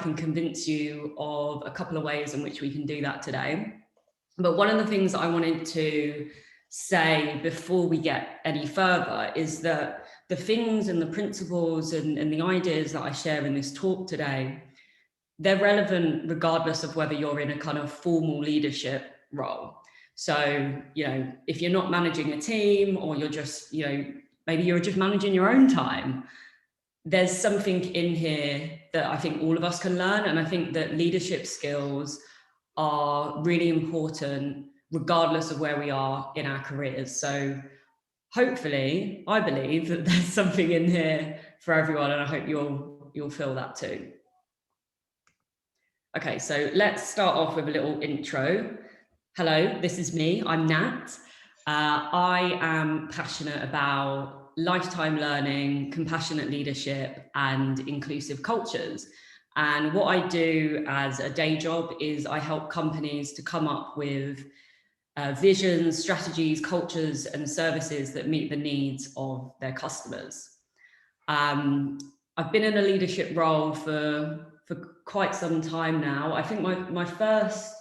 can convince you of a couple of ways in which we can do that today. But one of the things that I wanted to say before we get any further is that the things and the principles and the ideas that I share in this talk today, they're relevant regardless of whether you're in a kind of formal leadership role. So, you know, if you're not managing a team, or you're just, you know, maybe you're just managing your own time, there's something in here that I think all of us can learn. And I think that leadership skills are really important regardless of where we are in our careers. So hopefully, I believe that there's something in here for everyone, and I hope you'll feel that too. Okay, so let's start off with a little intro. Hello, this is me, I'm Nat. I am passionate about lifetime learning, compassionate leadership, and inclusive cultures. And what I do as a day job is I help companies to come up with visions, strategies, cultures, and services that meet the needs of their customers. I've been in a leadership role for quite some time now. I think my first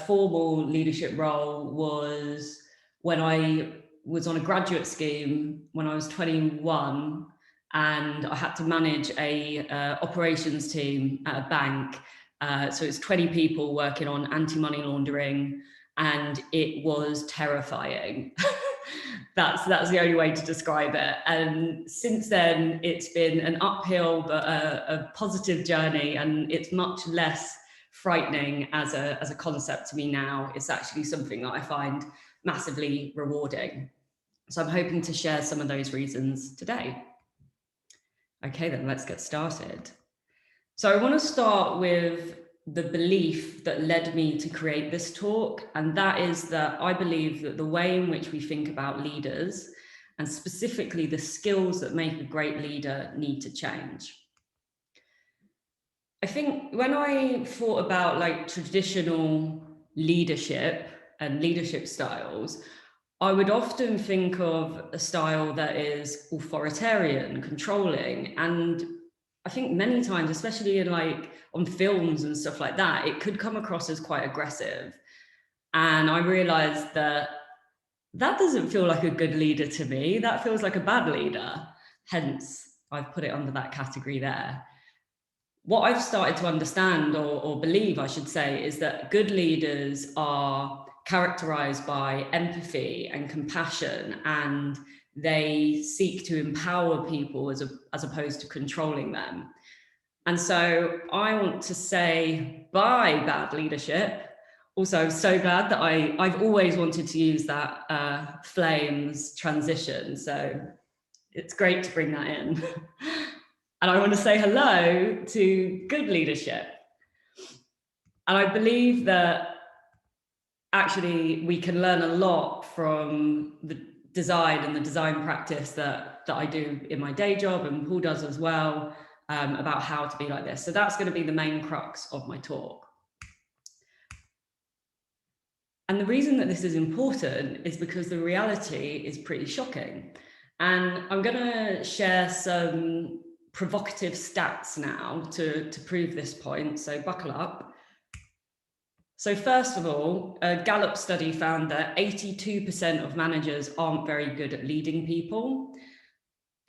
formal leadership role was when I was on a graduate scheme when I was 21, and I had to manage a operations team at a bank. So it's 20 people working on anti-money laundering, and it was terrifying. That's the only way to describe it. And since then, it's been an uphill but a positive journey, and it's much less frightening as a concept to me now. It's actually something that I find massively rewarding. So I'm hoping to share some of those reasons today. Okay, then let's get started. So I want to start with the belief that led me to create this talk, and that is that I believe that the way in which we think about leaders, and specifically the skills that make a great leader, need to change. I think when I thought about like traditional leadership and leadership styles, I would often think of a style that is authoritarian, controlling, and I think many times, especially in like on films and stuff like that, it could come across as quite aggressive. And I realized that doesn't feel like a good leader to me. That feels like a bad leader. Hence, I've put it under that category there. What I've started to understand, or believe I should say, is that good leaders are characterized by empathy and compassion, and they seek to empower people as opposed to controlling them. And so I want to say bye bad leadership. Also, I'm so glad that I've always wanted to use that flames transition. So it's great to bring that in. And I want to say hello to good leadership. And I believe that actually we can learn a lot from the design and the design practice that I do in my day job, and Paul does as well, about how to be like this. So that's going to be the main crux of my talk. And the reason that this is important is because the reality is pretty shocking. And I'm going to share some provocative stats now to prove this point, so buckle up. So first of all, a Gallup study found that 82% of managers aren't very good at leading people.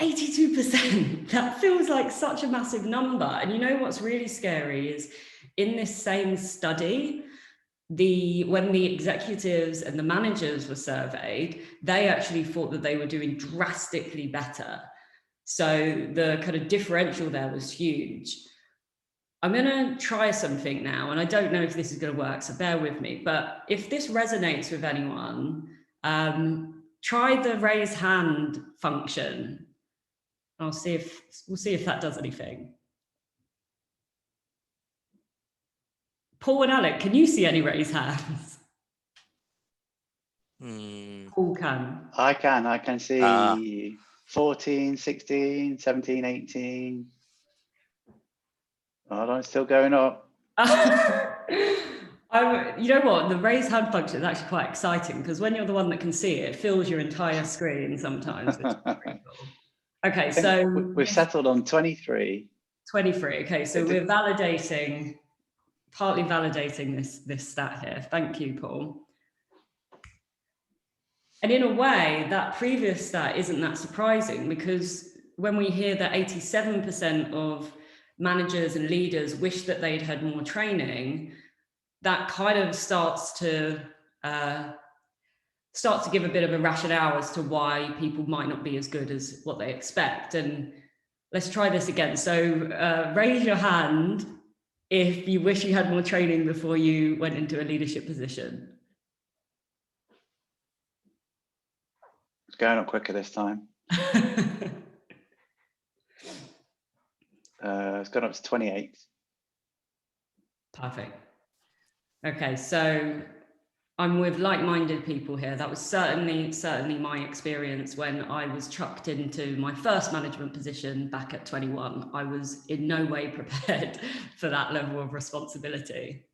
82%, that feels like such a massive number. And you know what's really scary is in this same study, when the executives and the managers were surveyed, they actually thought that they were doing drastically better. So the kind of differential there was huge. I'm going to try something now, and I don't know if this is going to work, so bear with me. But if this resonates with anyone, try the raise hand function. We'll see if that does anything. Paul and Alec, can you see any raised hands? Paul can. I can see 14, 16, 17, 18. Hold on, it's still going up. You know what? The raise hand function is actually quite exciting, because when you're the one that can see it, it fills your entire screen sometimes. It's pretty cool. Okay, so we've settled on 23. 23. Okay, so we're validating, partly validating this stat here. Thank you, Paul. And in a way, that previous stat isn't that surprising, because when we hear that 87% of managers and leaders wish that they'd had more training, that kind of starts to give a bit of a rationale as to why people might not be as good as what they expect. And let's try this again. So raise your hand if you wish you had more training before you went into a leadership position. It's going up quicker this time. It's gone up to 28. Perfect. Okay, so I'm with like-minded people here. That was certainly my experience when I was chucked into my first management position back at 21. I was in no way prepared for that level of responsibility.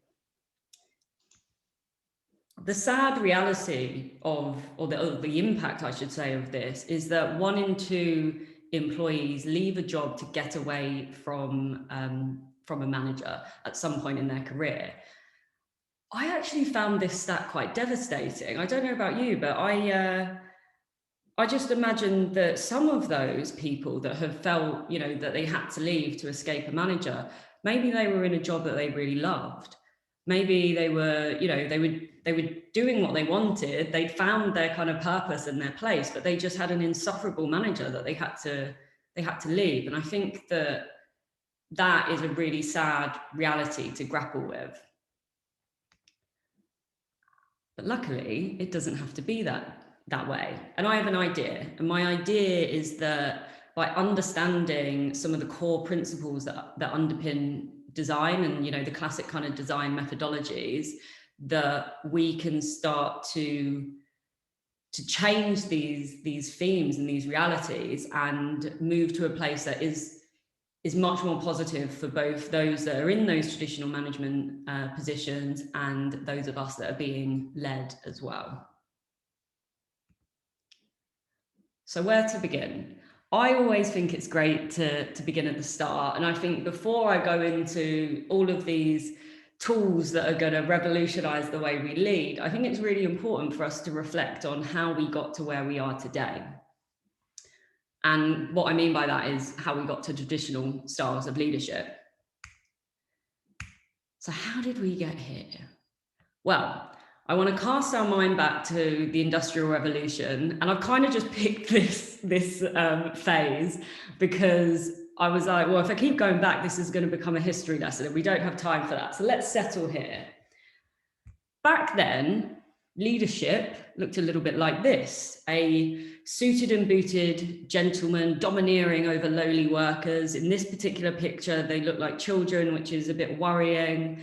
The sad reality of, or the impact, I should say, of this is that 1 in 2 employees leave a job to get away from a manager at some point in their career. I actually found this stat quite devastating. I don't know about you, but I just imagine that some of those people that have felt, that they had to leave to escape a manager, maybe they were in a job that they really loved. Maybe they were, they were doing what they wanted. They'd found their kind of purpose and their place, but they just had an insufferable manager that they had to leave. And I think that is a really sad reality to grapple with. But luckily, it doesn't have to be that way. And I have an idea. And my idea is that by understanding some of the core principles that underpin design and, the classic kind of design methodologies, that we can start to change these themes and these realities and move to a place that is much more positive for both those that are in those traditional management positions and those of us that are being led as well. So where to begin? I always think it's great to begin at the start. And I think before I go into all of these tools that are going to revolutionize the way we lead, I think it's really important for us to reflect on how we got to where we are today. And what I mean by that is how we got to traditional styles of leadership. So how did we get here? Well, I want to cast our mind back to the Industrial Revolution, and I've kind of just picked this phase because I was like, well, if I keep going back, this is going to become a history lesson, and we don't have time for that. So let's settle here. Back then, leadership looked a little bit like this: a suited and booted gentleman domineering over lowly workers. In this particular picture, they look like children, which is a bit worrying.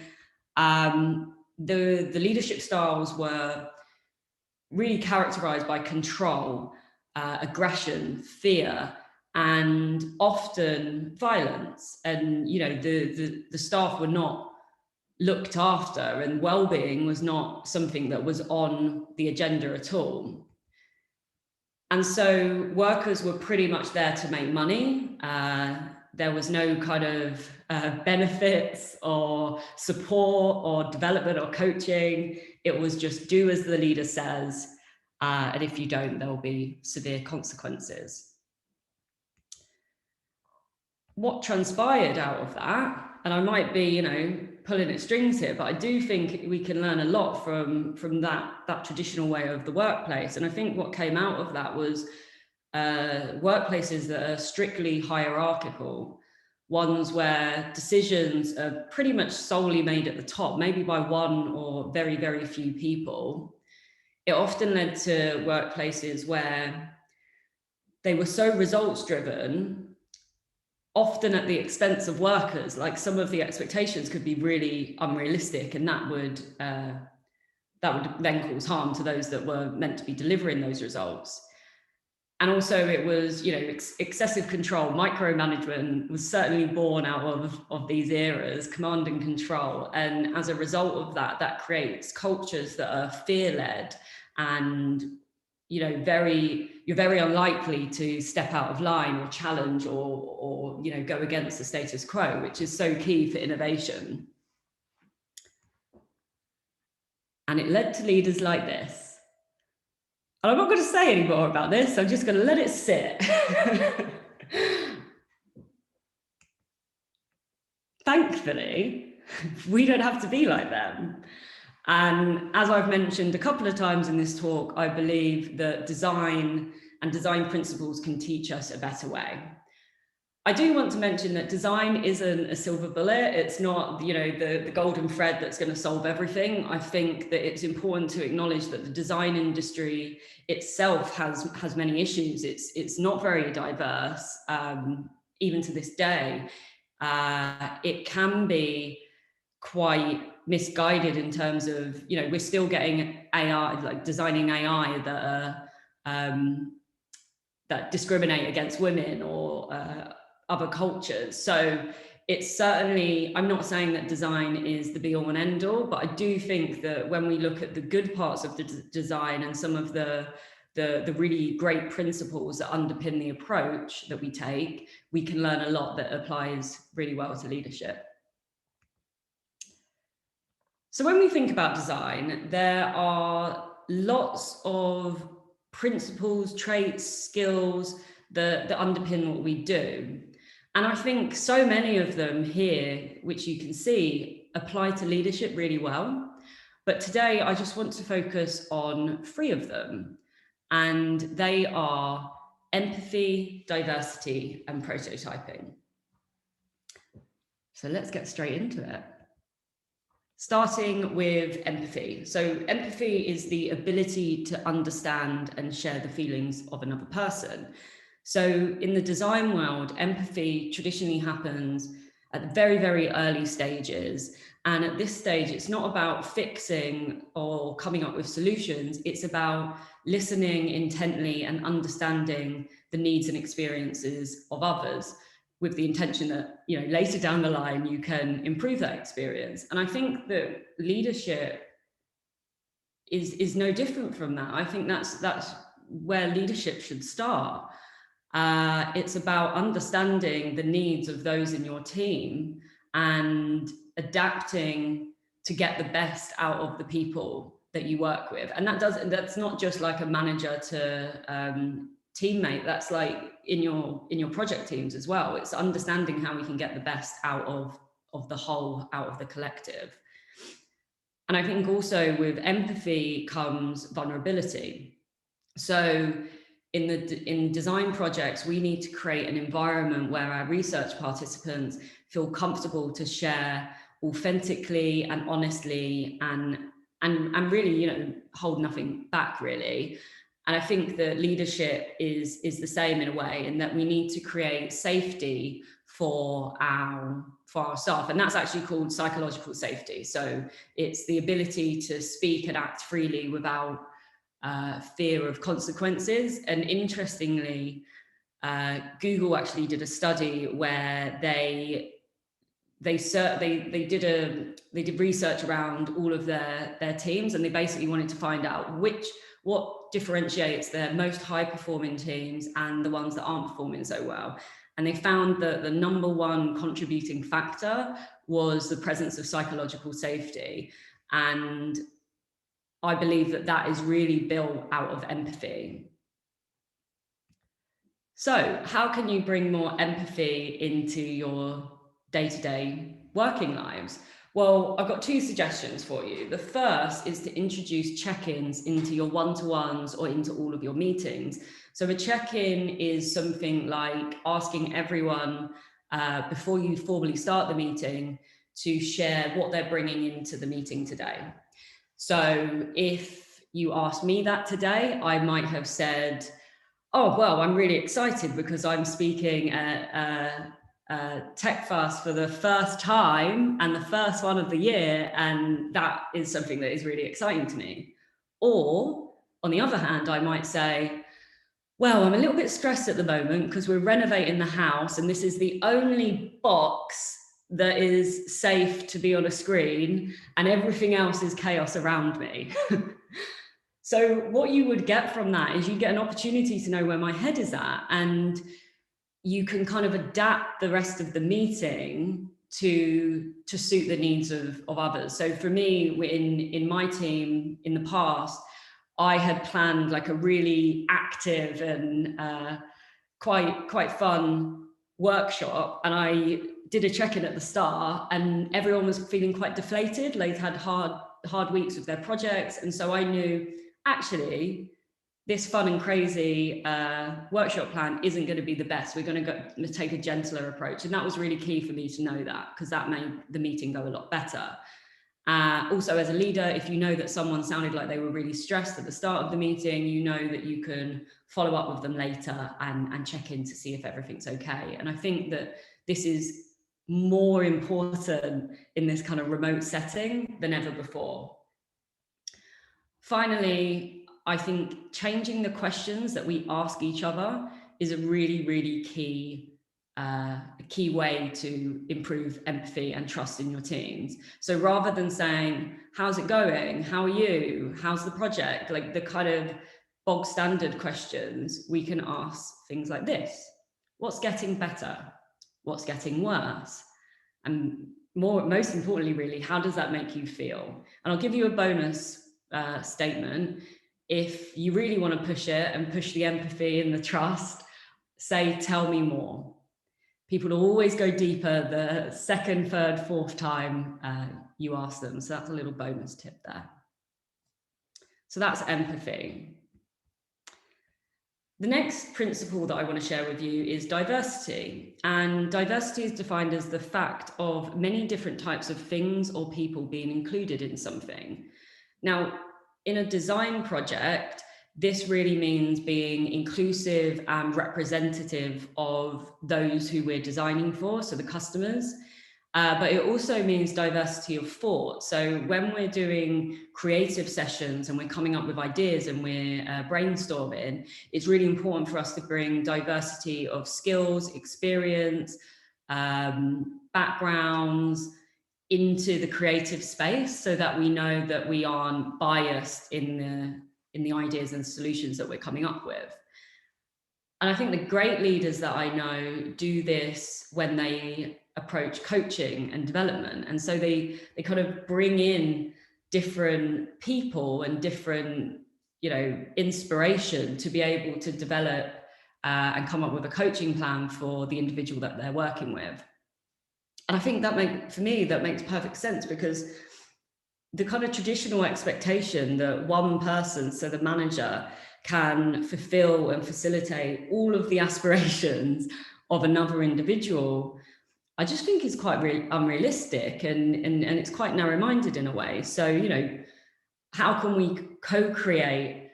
The leadership styles were really characterized by control, aggression, fear, and often violence. And the staff were not looked after, and well-being was not something that was on the agenda at all. And so workers were pretty much there to make money. There was no kind of benefits or support or development or coaching. It was just do as the leader says, and if you don't, there'll be severe consequences. What transpired out of that, and I might be, pulling at strings here, but I do think we can learn a lot from that traditional way of the workplace. And I think what came out of that was workplaces that are strictly hierarchical, ones where decisions are pretty much solely made at the top, maybe by one or very, very few people. It often led to workplaces where they were so results driven, often at the expense of workers. Like, some of the expectations could be really unrealistic, and that would then cause harm to those that were meant to be delivering those results. And also it was, excessive control, micromanagement was certainly born out of these eras, command and control. And as a result of that, that creates cultures that are fear-led and you're very unlikely to step out of line or challenge or go against the status quo, which is so key for innovation. And it led to leaders like this. And I'm not going to say any more about this. I'm just going to let it sit. Thankfully, we don't have to be like them. And as I've mentioned a couple of times in this talk, I believe that design and design principles can teach us a better way. I do want to mention that design isn't a silver bullet. It's not, the golden thread that's going to solve everything. I think that it's important to acknowledge that the design industry itself has many issues. It's not very diverse, even to this day. It can be quite misguided in terms of, we're still getting AI, like designing AI that discriminate against women or other cultures. So it's certainly, I'm not saying that design is the be all and end all, but I do think that when we look at the good parts of the design and some of the really great principles that underpin the approach that we take, we can learn a lot that applies really well to leadership. So when we think about design, there are lots of principles, traits, skills that underpin what we do. And I think so many of them here, which you can see, apply to leadership really well. But today I just want to focus on 3 of them. And they are empathy, diversity, and prototyping. So let's get straight into it. Starting with empathy. So empathy is the ability to understand and share the feelings of another person. So in the design world, empathy traditionally happens at the very, very early stages. And at this stage, it's not about fixing or coming up with solutions. It's about listening intently and understanding the needs and experiences of others, with the intention that, later down the line, you can improve that experience. And I think that leadership is no different from that. I think that's where leadership should start. It's about understanding the needs of those in your team and adapting to get the best out of the people that you work with. And that's not just like a manager to teammate, that's like in your project teams as well. It's understanding how we can get the best out of the whole, out of the collective. And I think also with empathy comes vulnerability. So in design projects, we need to create an environment where our research participants feel comfortable to share authentically and honestly and really, hold nothing back, really. And I think that leadership is the same in a way, in that we need to create safety for our staff. And that's actually called psychological safety. So it's the ability to speak and act freely without fear of consequences. And interestingly, Google actually did a study where they did research around all of their teams, and they basically wanted to find out what differentiates their most high performing teams and the ones that aren't performing so well. And they found that the number 1 contributing factor was the presence of psychological safety. And I believe that is really built out of empathy. So how can you bring more empathy into your day-to-day working lives? Well, I've got 2 suggestions for you. The first is to introduce check-ins into your one-to-ones or into all of your meetings. So a check-in is something like asking everyone before you formally start the meeting to share what they're bringing into the meeting today. So if you asked me that today, I might have said, oh, well, I'm really excited because I'm speaking at TechFast for the first time and the first one of the year, and that is something that is really exciting to me. Or on the other hand, I might say, well, I'm a little bit stressed at the moment because we're renovating the house and this is the only box that is safe to be on a screen and everything else is chaos around me. So what you would get from that is you get an opportunity to know where my head is at, and you can kind of adapt the rest of the meeting to suit the needs of others. So for me, in my team in the past, I had planned like a really active and quite fun workshop, and I did a check-in at the start, and everyone was feeling quite deflated. They'd had hard weeks with their projects, and so I knew actually this fun and crazy workshop plan isn't going to be the best. We're going to take a gentler approach, and that was really key for me to know that, because that made the meeting go a lot better. Also, as a leader, if you know that someone sounded like they were really stressed at the start of the meeting, you know that you can follow up with them later and check in to see if everything's okay. And I think that this is more important in this kind of remote setting than ever before. Finally, I think changing the questions that we ask each other is a really, really key way to improve empathy and trust in your teams. So rather than saying, how's it going? How are you? How's the project? Like the kind of bog standard questions, we can ask things like this. What's getting better? What's getting worse? And most importantly, really, how does that make you feel? And I'll give you a bonus statement. If you really want to push it and push the empathy and the trust, say, tell me more. People will always go deeper the second, third, fourth time you ask them. So that's a little bonus tip there. So that's empathy. The next principle that I want to share with you is diversity. And diversity is defined as the fact of many different types of things or people being included in something. Now, in a design project, this really means being inclusive and representative of those who we're designing for, so the customers. But it also means diversity of thought. So when we're doing creative sessions and we're coming up with ideas and we're brainstorming, it's really important for us to bring diversity of skills, experience, backgrounds into the creative space, so that we know that we aren't biased in the ideas and solutions that we're coming up with. And I think the great leaders that I know do this when they approach coaching and development. And so they kind of bring in different people and different, inspiration to be able to develop and come up with a coaching plan for the individual that they're working with. And I think that makes perfect sense, because the kind of traditional expectation that one person, so the manager, can fulfill and facilitate all of the aspirations of another individual, I just think is quite unrealistic, and it's quite narrow-minded in a way. So, how can we co-create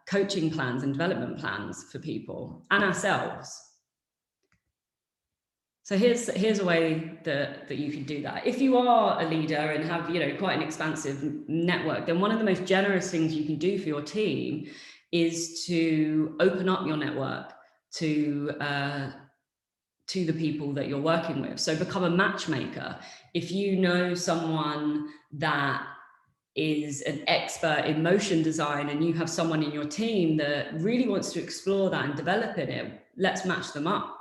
coaching plans and development plans for people and ourselves? So here's a way that you can do that. If you are a leader and have quite an expansive network, then one of the most generous things you can do for your team is to open up your network to the people that you're working with. So become a matchmaker. If you know someone that is an expert in motion design and you have someone in your team that really wants to explore that and develop in it, let's match them up.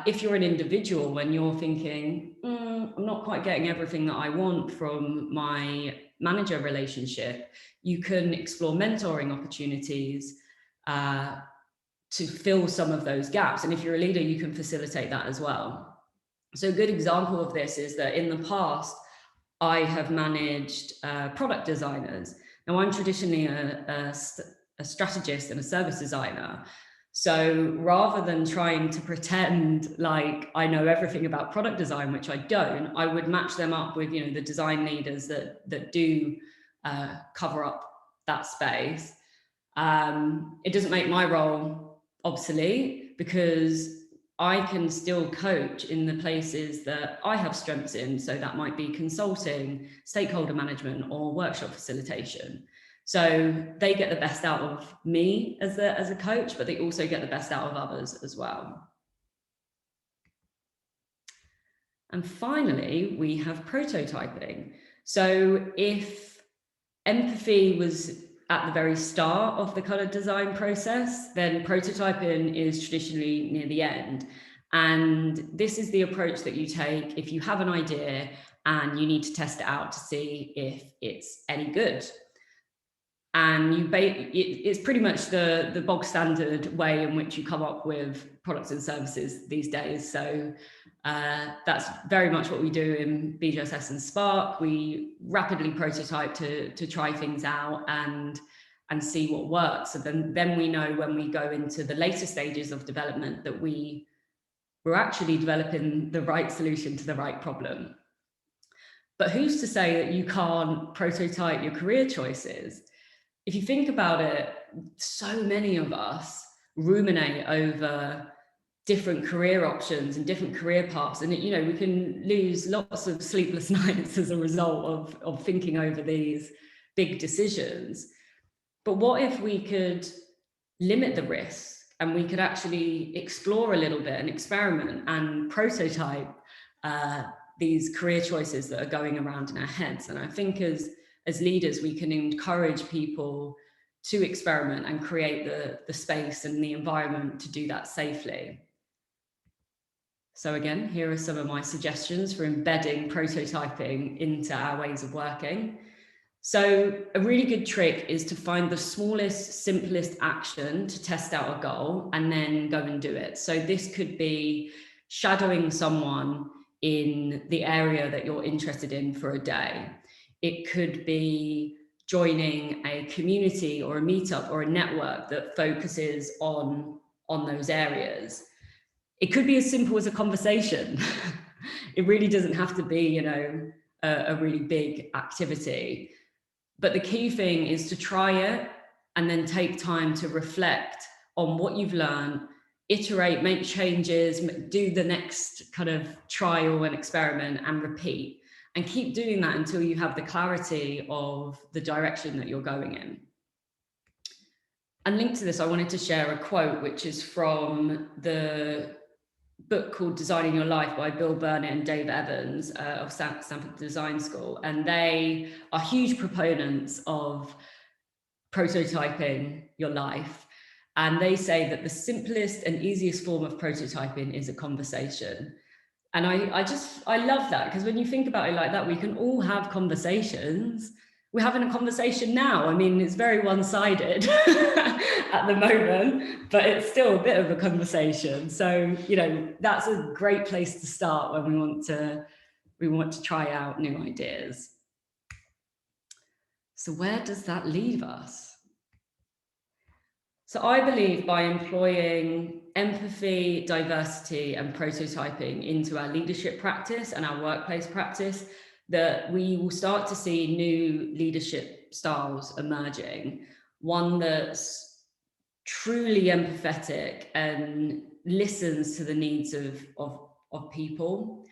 If you're an individual and you're thinking, I'm not quite getting everything that I want from my manager relationship, you can explore mentoring opportunities to fill some of those gaps. And if you're a leader, you can facilitate that as well. So a good example of this is that in the past, I have managed product designers. Now, I'm traditionally a strategist and a service designer. So rather than trying to pretend like I know everything about product design, which I don't, I would match them up with the design leaders that do cover up that space. It doesn't make my role obsolete, because I can still coach in the places that I have strengths in. So that might be consulting, stakeholder management, or workshop facilitation. So they get the best out of me as a coach, but they also get the best out of others as well. And finally, we have prototyping. So if empathy was at the very start of the kind of design process, then prototyping is traditionally near the end. And this is the approach that you take if you have an idea and you need to test it out to see if it's any good. And it's pretty much the bog standard way in which you come up with products and services these days. So that's very much what we do in BJSS and Spark. We rapidly prototype to try things out and see what works. And then we know when we go into the later stages of development that we're actually developing the right solution to the right problem. But who's to say that you can't prototype your career choices? If you think about it, so many of us ruminate over different career options and different career paths. And, you know, we can lose lots of sleepless nights as a result of thinking over these big decisions. But what if we could limit the risk and we could actually explore a little bit and experiment and prototype these career choices that are going around in our heads? And I think as leaders, we can encourage people to experiment and create the space and the environment to do that safely. So again, here are some of my suggestions for embedding prototyping into our ways of working. So a really good trick is to find the smallest, simplest action to test out a goal and then go and do it. So this could be shadowing someone in the area that you're interested in for a day. It could be joining a community or a meetup or a network that focuses on those areas. It could be as simple as a conversation. It really doesn't have to be, you know, a really big activity. But the key thing is to try it and then take time to reflect on what you've learned, iterate, make changes, do the next kind of trial and experiment and repeat. And keep doing that until you have the clarity of the direction that you're going in. And linked to this, I wanted to share a quote, which is from the book called Designing Your Life by Bill Burnett and Dave Evans of Stanford Design School. And they are huge proponents of prototyping your life. And they say that the simplest and easiest form of prototyping is a conversation. And I love that, because when you think about it like that, we can all have conversations. We're having a conversation now. I mean, it's very one-sided at the moment, but it's still a bit of a conversation. So, you know, that's a great place to start when we want to try out new ideas. So where does that leave us? So I believe by employing empathy, diversity, and prototyping into our leadership practice and our workplace practice, that we will start to see new leadership styles emerging. One that's truly empathetic and listens to the needs of people.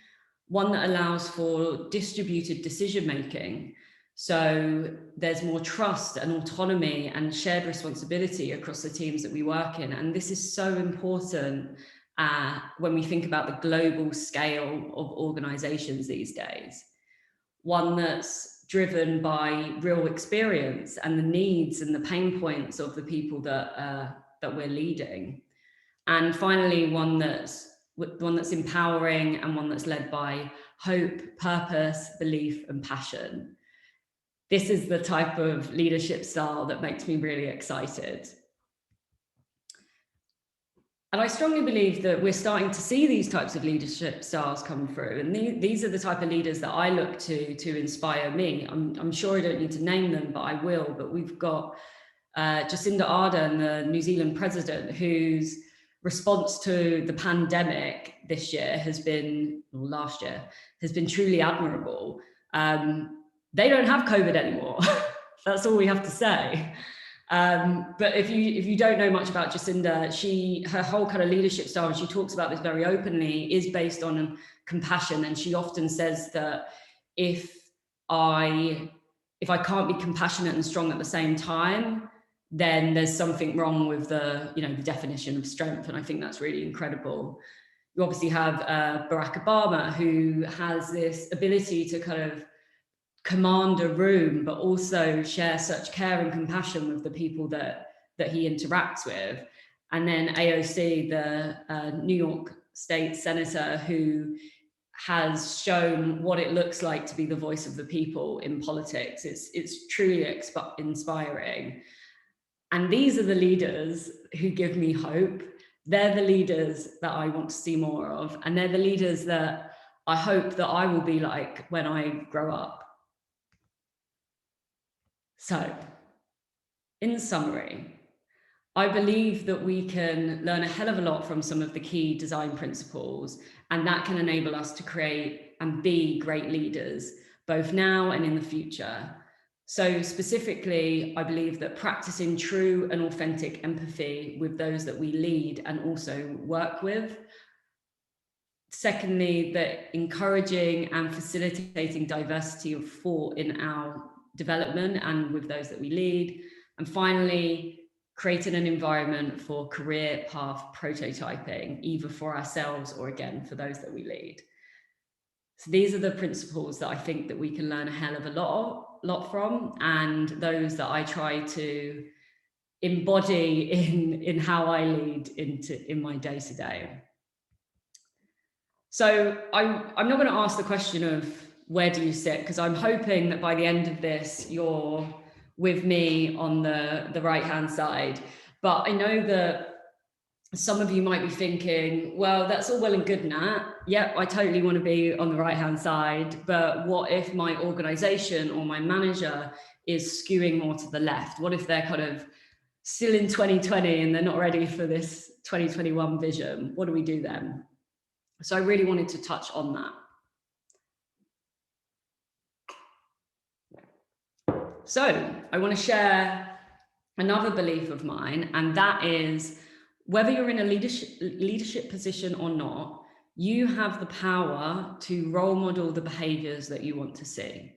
One that allows for distributed decision-making. So there's more trust and autonomy and shared responsibility across the teams that we work in. And this is so important when we think about the global scale of organizations these days. One that's driven by real experience and the needs and the pain points of the people that we're leading. And finally, one that's empowering and one that's led by hope, purpose, belief, and passion. This is the type of leadership style that makes me really excited. And I strongly believe that we're starting to see these types of leadership styles come through. And these are the type of leaders that I look to inspire me. I'm sure I don't need to name them, but I will. But we've got Jacinda Arden, the New Zealand president, whose response to the pandemic last year has been truly admirable. They don't have COVID anymore. That's all we have to say. But if you don't know much about Jacinda, her whole kind of leadership style, and she talks about this very openly, is based on compassion. And she often says that if I can't be compassionate and strong at the same time, then there's something wrong with the definition of strength. And I think that's really incredible. You obviously have Barack Obama, who has this ability to kind of command a room, but also share such care and compassion with the people that he interacts with. And then AOC, the New York State Senator, who has shown what it looks like to be the voice of the people in politics. It's truly inspiring. And these are the leaders who give me hope. They're the leaders that I want to see more of. And they're the leaders that I hope that I will be like when I grow up. So, in summary, I believe that we can learn a hell of a lot from some of the key design principles, and that can enable us to create and be great leaders, both now and in the future. So specifically, I believe that practicing true and authentic empathy with those that we lead and also work with. Secondly, that encouraging and facilitating diversity of thought in our development and with those that we lead. And finally, creating an environment for career path prototyping, either for ourselves or again, for those that we lead. So these are the principles that I think that we can learn a hell of a lot from, and those that I try to embody in how I lead in my day-to-day. So I'm not going to ask the question of where do you sit, because I'm hoping that by the end of this, you're with me on the right-hand side. But I know that some of you might be thinking, well, that's all well and good, Nat. Yep, I totally want to be on the right-hand side. But what if my organization or my manager is skewing more to the left? What if they're kind of still in 2020 and they're not ready for this 2021 vision? What do we do then? So I really wanted to touch on that. So I want to share another belief of mine, and that is whether you're in a leadership position or not, you have the power to role model the behaviors that you want to see.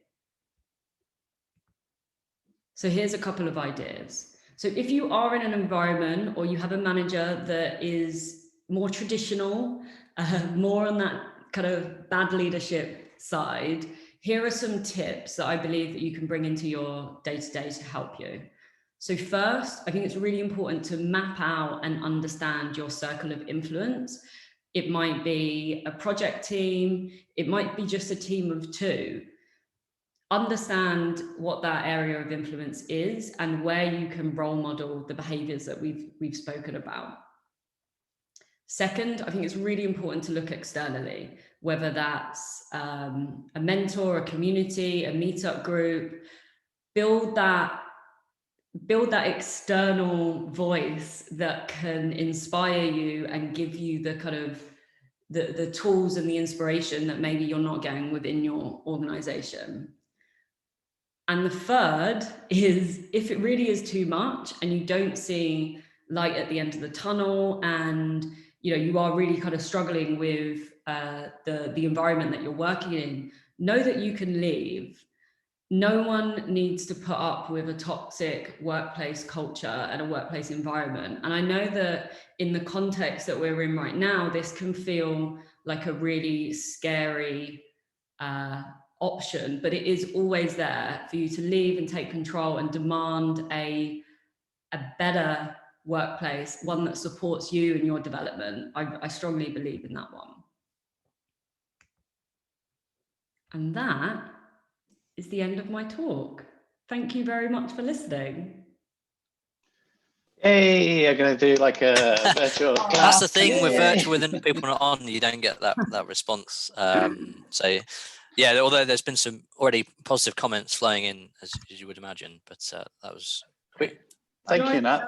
So here's a couple of ideas. So if you are in an environment or you have a manager that is more traditional, more on that kind of bad leadership side, here are some tips that I believe that you can bring into your day-to-day to help you. So first, I think it's really important to map out and understand your circle of influence. It might be a project team, it might be just a team of two. Understand what that area of influence is and where you can role model the behaviors that we've spoken about. Second, I think it's really important to look externally, whether that's a mentor, a community, a meetup group. Build that external voice that can inspire you and give you the kind of the tools and the inspiration that maybe you're not getting within your organization. And the third is, if it really is too much and you don't see light at the end of the tunnel, and you are really kind of struggling with the environment that you're working in, know that you can leave. No one needs to put up with a toxic workplace culture and a workplace environment. And I know that in the context that we're in right now, this can feel like a really scary option, but it is always there for you to leave and take control and demand a better workplace, one that supports you and your development. I strongly believe in that one. And that is the end of my talk. Thank you very much for listening. Hey, I'm going to do like a virtual class. That's the thing with virtual, when people are not on, you don't get that response. So yeah, although there's been some already positive comments flowing in, as you would imagine, but that was great. Thank you, Nat.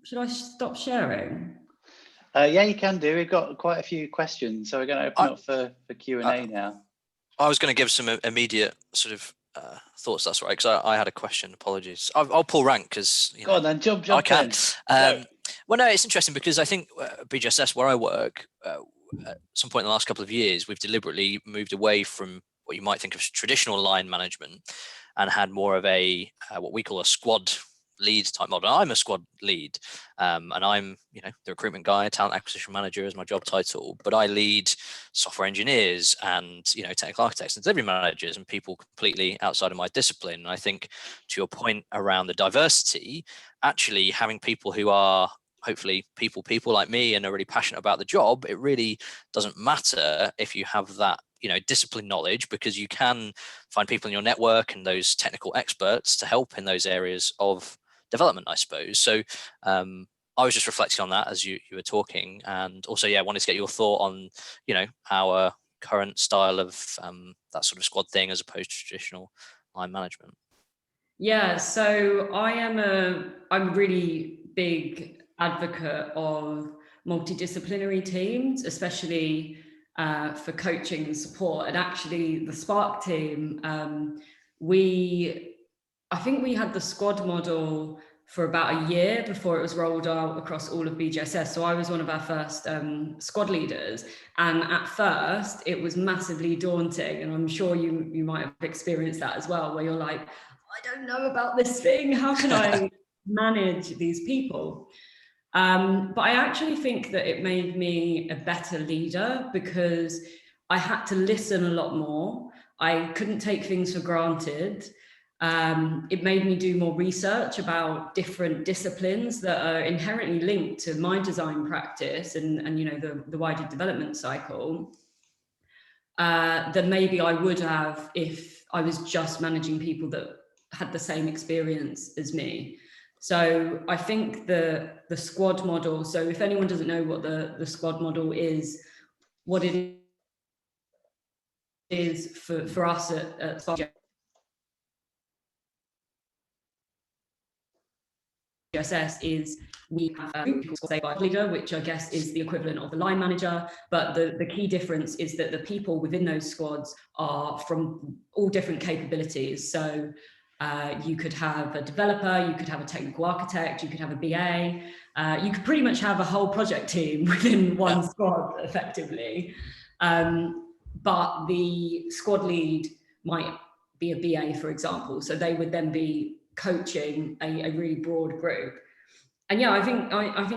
Should I stop sharing? Yeah, you can do. We've got quite a few questions, so we're going to open up for Q&A now. I was going to give some immediate sort of thoughts. That's right, because I had a question. Apologies. I'll pull rank because go on then, jump I can. In. Well, no, it's interesting because I think BGSS, where I work, at some point in the last couple of years, we've deliberately moved away from what you might think of as traditional line management and had more of a what we call a squad lead type model. I'm a squad lead, and I'm, the recruitment guy, talent acquisition manager is my job title, but I lead software engineers and, technical architects and delivery managers and people completely outside of my discipline. And I think, to your point around the diversity, actually having people who are hopefully people like me and are really passionate about the job, it really doesn't matter if you have that discipline knowledge, because you can find people in your network and those technical experts to help in those areas of development, I suppose. So I was just reflecting on that as you were talking, and also wanted to get your thought on our current style of that sort of squad thing as opposed to traditional line management. Yeah, so I'm a really big advocate of multidisciplinary teams, especially for coaching and support. And actually the Spark team, I think we had the squad model for about a year before it was rolled out across all of BGSS. So I was one of our first squad leaders. And at first it was massively daunting. And I'm sure you might have experienced that as well, where you're like, I don't know about this thing. How can I manage these people? But I actually think that it made me a better leader because I had to listen a lot more. I couldn't take things for granted. It made me do more research about different disciplines that are inherently linked to my design practice and the wider development cycle than maybe I would have if I was just managing people that had the same experience as me. So I think the squad model, so if anyone doesn't know what the squad model is, what it is for us at Spark GSS is we have a group called leader, which I guess is the equivalent of the line manager. But the key difference is that the people within those squads are from all different capabilities. So you could have a developer, you could have a technical architect, you could have a BA, you could pretty much have a whole project team within one squad effectively. But the squad lead might be a BA, for example. So they would then be coaching a really broad group. And I think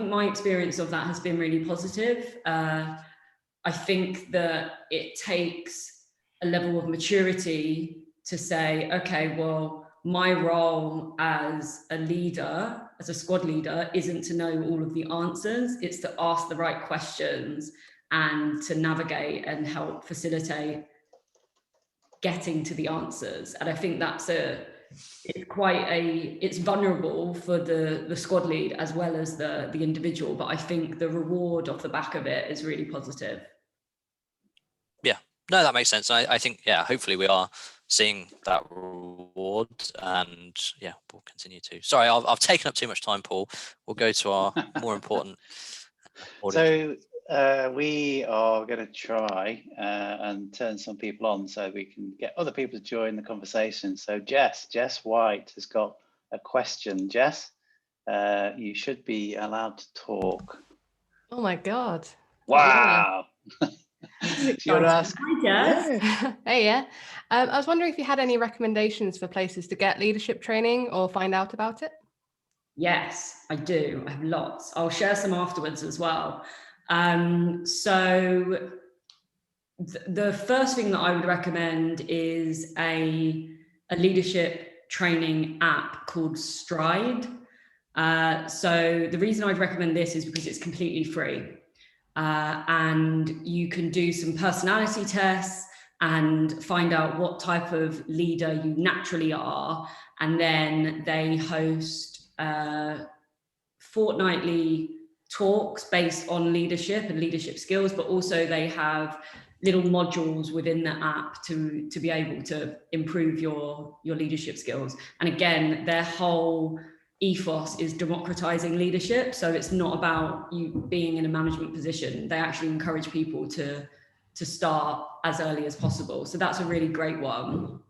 my experience of that has been really positive. I think that it takes a level of maturity to say, okay, well, my role as a leader, as a squad leader, isn't to know all of the answers. It's to ask the right questions and to navigate and help facilitate getting to the answers. And I think it's vulnerable for the squad lead as well as the individual, but I think the reward off the back of it is really positive. Yeah, no, that makes sense. I think, hopefully we are seeing that reward, and we'll continue to. Sorry, I've taken up too much time, Paul. We'll go to our more important audience. So we are going to try and turn some people on so we can get other people to join the conversation. So Jess White has got a question. Jess, you should be allowed to talk. Oh my God. Wow. You want to ask? Hi, Jess. Hey, I was wondering if you had any recommendations for places to get leadership training or find out about it? Yes, I do. I have lots. I'll share some afterwards as well. So the first thing that I would recommend is a leadership training app called Stride. So the reason I'd recommend this is because it's completely free. And you can do some personality tests and find out what type of leader you naturally are. And then they host fortnightly talks based on leadership and leadership skills, but also they have little modules within the app to be able to improve your leadership skills. And again, their whole ethos is democratizing leadership. So it's not about you being in a management position. They actually encourage people to start as early as possible. So that's a really great one.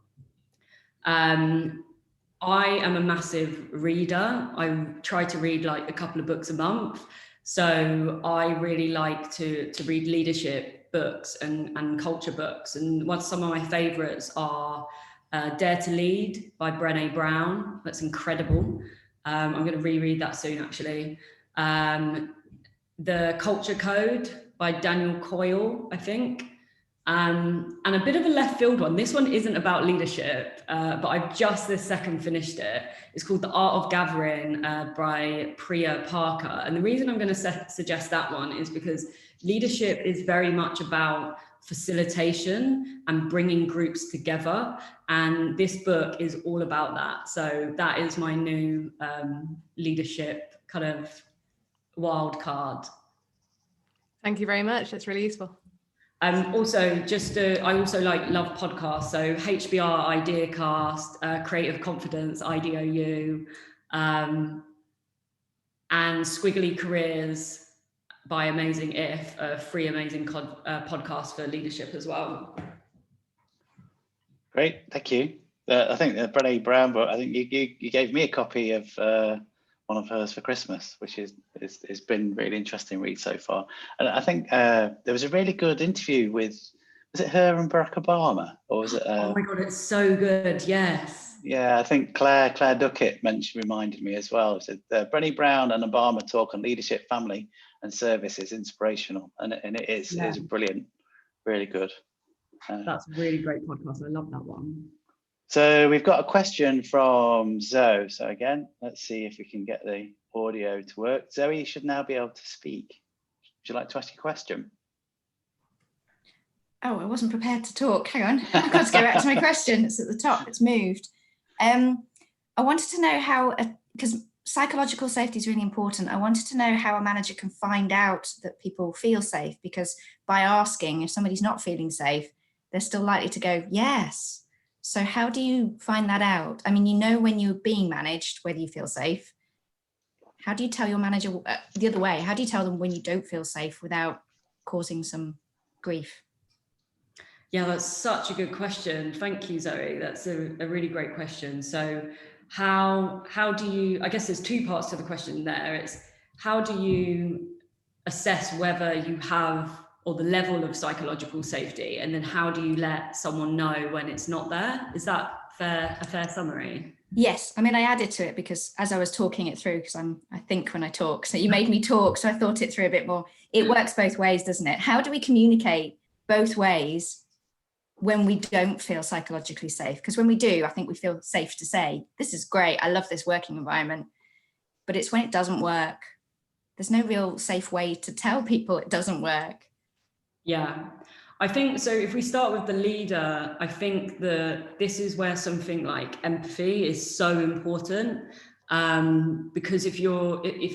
I am a massive reader. I try to read like a couple of books a month. So I really like to read leadership books and culture books. And some of my favorites are Dare to Lead by Brené Brown. That's incredible. I'm going to reread that soon, actually. The Culture Code by Daniel Coyle, I think. And a bit of a left field one. This one isn't about leadership, but I've just this second finished it. It's called The Art of Gathering by Priya Parker. And the reason I'm going to suggest that one is because leadership is very much about facilitation and bringing groups together. And this book is all about that. So that is my new leadership kind of wild card. Thank you very much. That's really useful. Also, I also love podcasts. So HBR, Ideacast, Creative Confidence, IDOU, and Squiggly Careers by Amazing If, a free amazing podcast for leadership as well. Great, thank you. I think Brené Brown, but I think you gave me a copy of one of hers for Christmas, which has been really interesting read so far. And I think there was a really good interview with, was it her and Barack Obama, or was it? Oh my God, it's so good. Yes. Yeah, I think Claire Duckett reminded me as well. So Brené Brown and Obama talk on leadership, family, and service is inspirational, and it is brilliant, really good. That's a really great podcast. I love that one. So we've got a question from Zoe. So again, let's see if we can get the audio to work. Zoe, you should now be able to speak. Would you like to ask your question? Oh, I wasn't prepared to talk. Hang on, I've got to go back to my question. It's at the top, it's moved. I wanted to know how, because psychological safety is really important. I wanted to know how a manager can find out that people feel safe, because by asking, if somebody's not feeling safe, they're still likely to go, yes. So how do you find that out? I mean, you know when you're being managed, whether you feel safe. How do you tell your manager the other way? How do you tell them when you don't feel safe without causing some grief? Yeah, that's such a good question. Thank you, Zoe. That's a really great question. So how do you, I guess there's two parts to the question there. It's how do you assess whether you have, or the level of psychological safety, and then how do you let someone know when it's not there? Is that a fair summary? Yes, I mean, I added to it because as I was talking it through, because I think when I talk, so you made me talk, so I thought it through a bit more. It works both ways, doesn't it? How do we communicate both ways when we don't feel psychologically safe? Because when we do, I think we feel safe to say, this is great, I love this working environment. But it's when it doesn't work. There's no real safe way to tell people it doesn't work. Yeah, I think so. If we start with the leader, I think that this is where something like empathy is so important, because if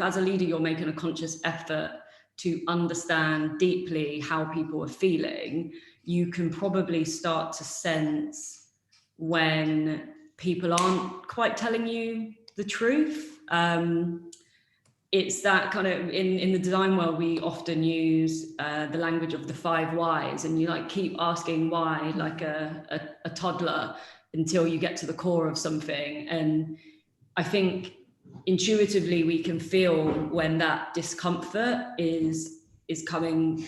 as a leader you're making a conscious effort to understand deeply how people are feeling, you can probably start to sense when people aren't quite telling you the truth. It's that kind of, in the design world, we often use the language of the 5 whys, and you like keep asking why, like a toddler, until you get to the core of something. And I think intuitively we can feel when that discomfort is coming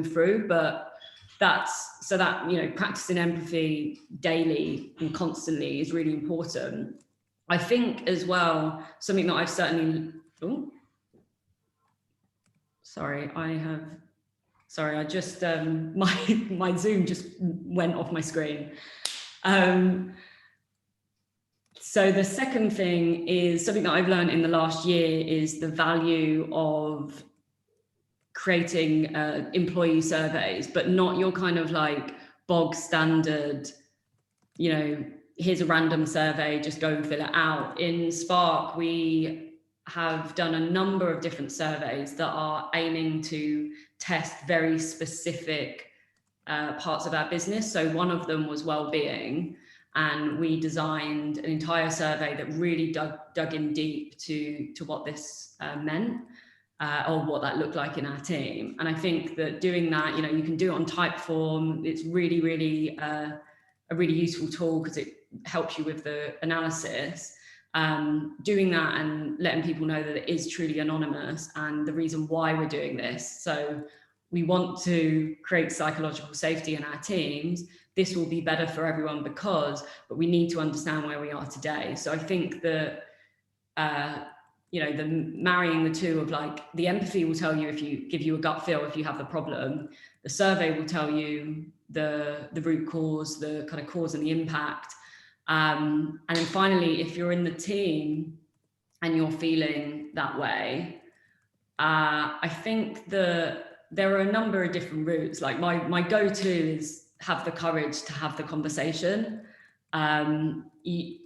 through, but practicing empathy daily and constantly is really important. I think as well, something that I've certainly, I just, my Zoom just went off my screen. So the second thing is something that I've learned in the last year is the value of creating employee surveys, but not your kind of like bog standard, here's a random survey, just go and fill it out. In Spark, we have done a number of different surveys that are aiming to test very specific parts of our business. So one of them was well-being, and we designed an entire survey that really dug in deep to what this meant, or what that looked like in our team. And I think that doing that, you can do it on Typeform. It's really, really a really useful tool because it helps you with the analysis. Doing that and letting people know that it is truly anonymous and the reason why we're doing this. So we want to create psychological safety in our teams. This will be better for everyone but we need to understand where we are today. So I think that you know, the marrying the two of like, the empathy will tell you, if you give you a gut feel if you have the problem, the survey will tell you the root cause, the kind of cause and the impact. And then finally, if you're in the team and you're feeling that way, I think there are a number of different routes. Like my go-to is have the courage to have the conversation. Obviously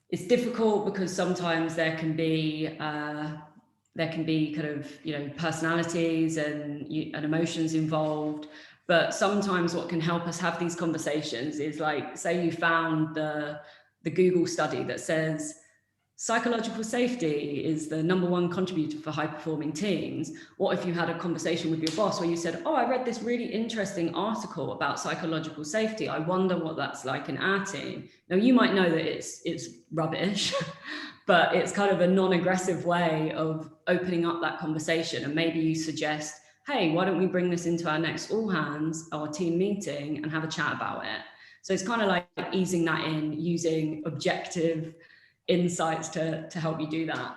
it's difficult because sometimes there can be kind of, you know, personalities and emotions involved. But sometimes what can help us have these conversations is, like, say you found the Google study that says psychological safety is the #1 contributor for high performing teams. What if you had a conversation with your boss where you said, oh, I read this really interesting article about psychological safety. I wonder what that's like in our team. Now, you might know that it's rubbish, but it's kind of a non-aggressive way of opening up that conversation. And maybe you suggest, hey, why don't we bring this into our next all hands, our team meeting, and have a chat about it? So it's kind of like easing that in, using objective insights to help you do that.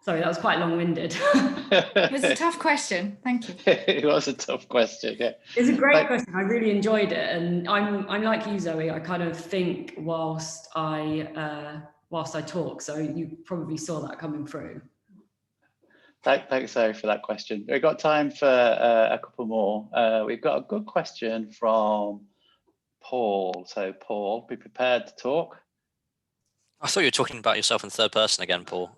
Sorry, that was quite long-winded. It was a tough question. Thank you. It was a tough question. Yeah. It's a great question. I really enjoyed it, and I'm like you, Zoe. I kind of think whilst I talk, so you probably saw that coming through. Thanks, Zoe, for that question. We've got time for a couple more. We've got a good question from Paul. So, Paul, be prepared to talk. I thought you were talking about yourself in third person again, Paul.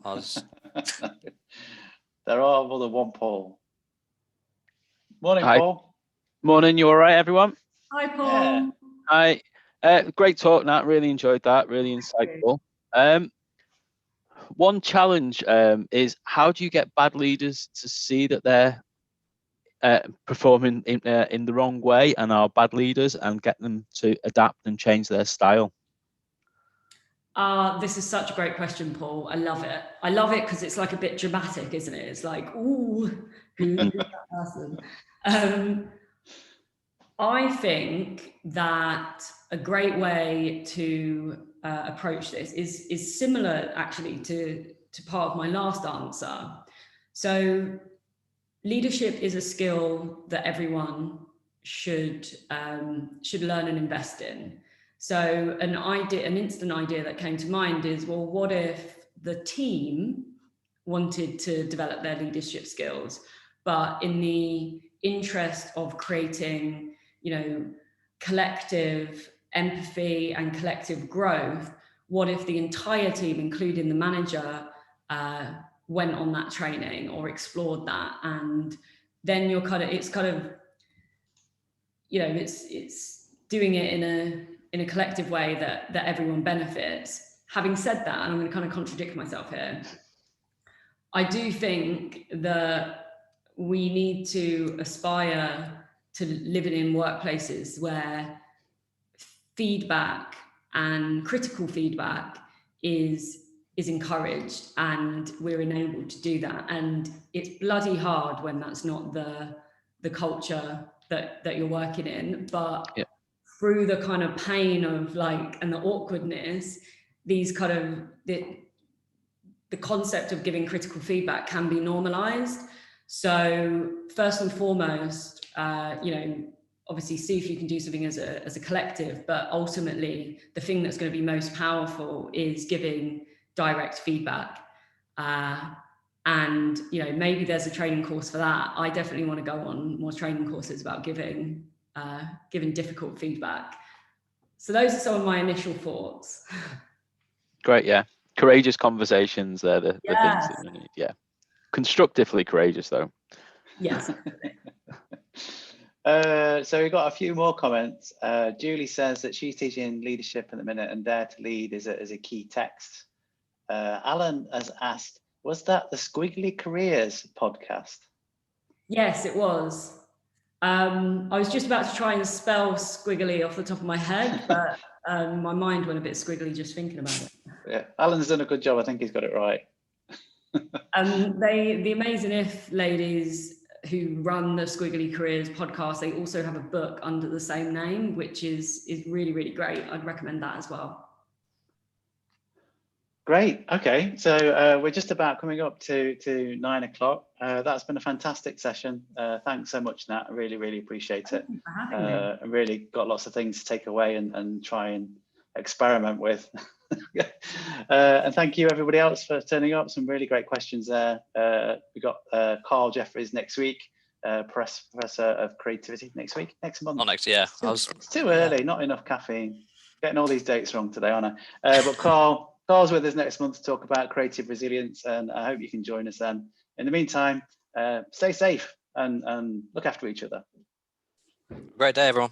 There are more than one Paul. Morning, Hi. Paul. Morning, you all right, everyone? Hi, Paul. Yeah. Hi. Great talk, Nat. Really enjoyed that. Really insightful. One challenge is, how do you get bad leaders to see that they're performing in the wrong way and are bad leaders, and get them to adapt and change their style? This is such a great question, Paul. I love it. I love it because it's like a bit dramatic, isn't it? It's like, ooh, who's that person? I think that a great way to approach this is similar, actually, to part of my last answer. So leadership is a skill that everyone should learn and invest in. So an instant idea that came to mind is, well, what if the team wanted to develop their leadership skills, but in the interest of creating, you know, collective empathy and collective growth, what if the entire team, including the manager, went on that training or explored that? And then it's doing it in a collective way that everyone benefits. Having said that, and I'm going to kind of contradict myself here, I do think that we need to aspire to living in workplaces where feedback and critical feedback is encouraged, and we're enabled to do that. And it's bloody hard when that's not the culture that you're working in, but yeah, through the kind of pain of and the awkwardness, these kind of the concept of giving critical feedback can be normalized. So first and foremost, obviously see if you can do something as a collective, but ultimately the thing that's going to be most powerful is giving direct feedback. And maybe there's a training course for that. I definitely want to go on more training courses about giving difficult feedback. So those are some of my initial thoughts. Great, yeah. Courageous conversations, they're the things that we need. Yeah. Constructively courageous, though. Yes. So we've got a few more comments. Julie says that she's teaching leadership at the minute, and Dare to Lead is a key text. Alan has asked, was that the Squiggly Careers podcast? Yes, it was. I was just about to try and spell squiggly off the top of my head, but my mind went a bit squiggly just thinking about it. Yeah, Alan's done a good job. I think he's got it right. The Amazing If ladies who run the Squiggly Careers podcast, they also have a book under the same name, which is really, really great. I'd recommend that as well. Great. Okay, so we're just about coming up to 9 o'clock. That's been a fantastic session. Thanks so much, Nat. I really, really appreciate it. Thank you for having me. I really got lots of things to take away and try and experiment with. And thank you everybody else for turning up. Some really great questions there. We got Carl Jeffries next week, Professor of Creativity next month. Not next, yeah. It's too early, not enough caffeine. Getting all these dates wrong today, aren't I? But Carl's with us next month to talk about creative resilience, and I hope you can join us then. In the meantime, stay safe and look after each other. Great day, everyone.